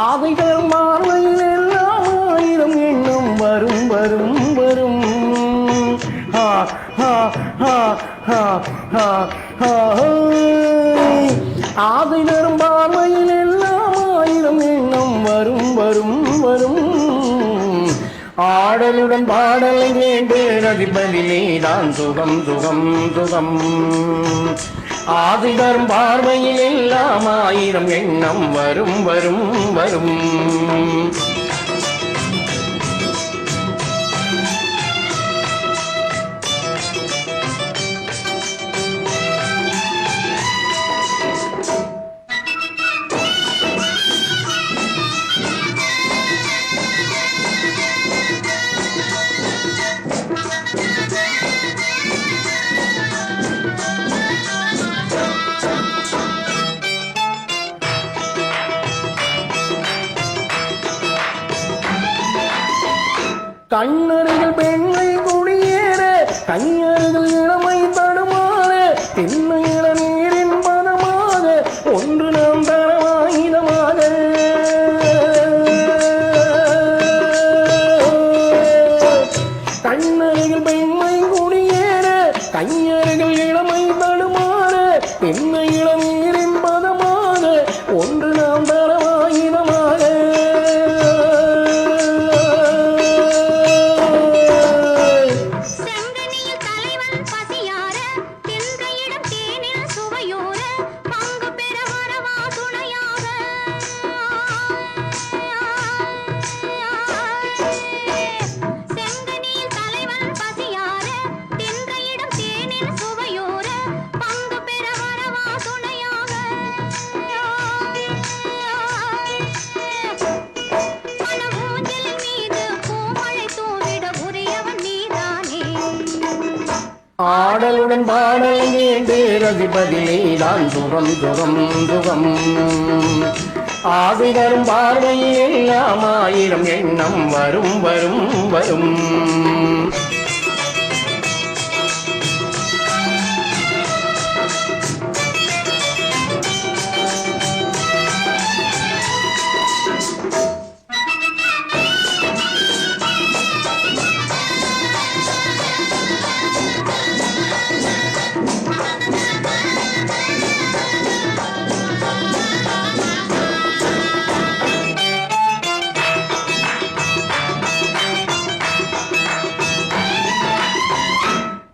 ஆதைகள் மார்வையில் எல்லாம் ஆயிரம் எண்ணம் வரும் வரும் வரும். ஹா ஹா ஹா ஹா ஹா ஹா. ஆதைகள் பார்வையில் எல்லாம் ஆயிரம் எண்ணம் வரும் வரும் வரும். ஆடலுடன் பாடலை கேட்டு ரதிபதிலே தான் சுகம் சுகம் சுகம். ஆதிதரும் பார்வையில் எல்லாம் ஆயிரம் எண்ணம் வரும் வரும் வரும். கண்ணருகில் பெண்மை குடியேற கையருகில் இளமை தடுமாற தென்னை இளநீரின் பதமாக ஒன்று நாம் தரவாயுதமாக. கண்ணருகில் பெண்மை குடியேற கையருகில் இளமை தடுமாற தென்னை இளநீரின் பதமாக ஒன்று நாம் தரவாயுதமாக. ஆடலுடன் பாடலை கேட்டு ரதிபதிலே தான் சுகம் சுகம் சுகம். ஆதிதரும் பார்வையில் எல்லாம் ஆயிரம் எண்ணம் வரும் வரும் வரும்.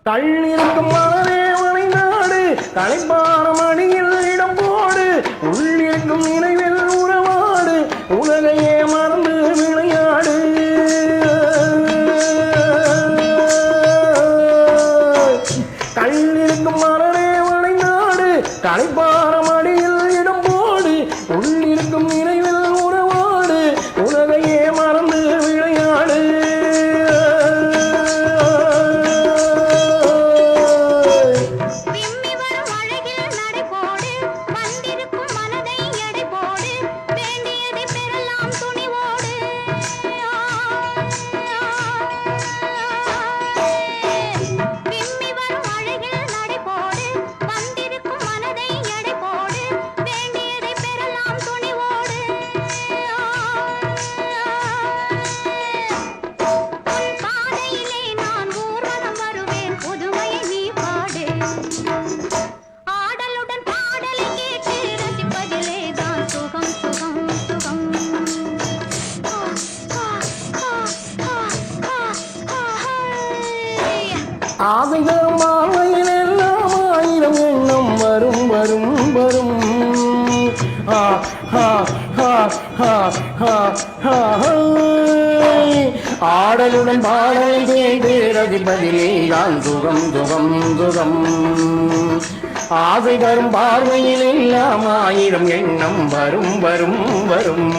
கள்ளிருக்கும் மனதே வளைநாடு களைப்பான மணியில் இடம் போடு. உள்ளிருக்கும் நினைவில் உறவாடு உலகையே மறந்து விளையாடு. கள்ளிருக்கும் மனதே வளைநாடு களைப்பான மணியில் இடம் போடு. உள்ளிருக்கும் நினைவில் உறவாடு உலகையே மறந்து விளையாடு. ஆதிதரும் பார்வையில் எல்லாம் ஆயிரம் எண்ணம் வரும் வரும் வரும். ஹா ஹா ஹா ஹா ஹா ஹா. ஆடலுடன் பாடலை கேட்டு ரதிபதிலே தான் சுகம் சுகம் சுகம். ஆதிதரும் பார்வையில் எல்லாம் ஆயிரம் எண்ணம் வரும் வரும் வரும்.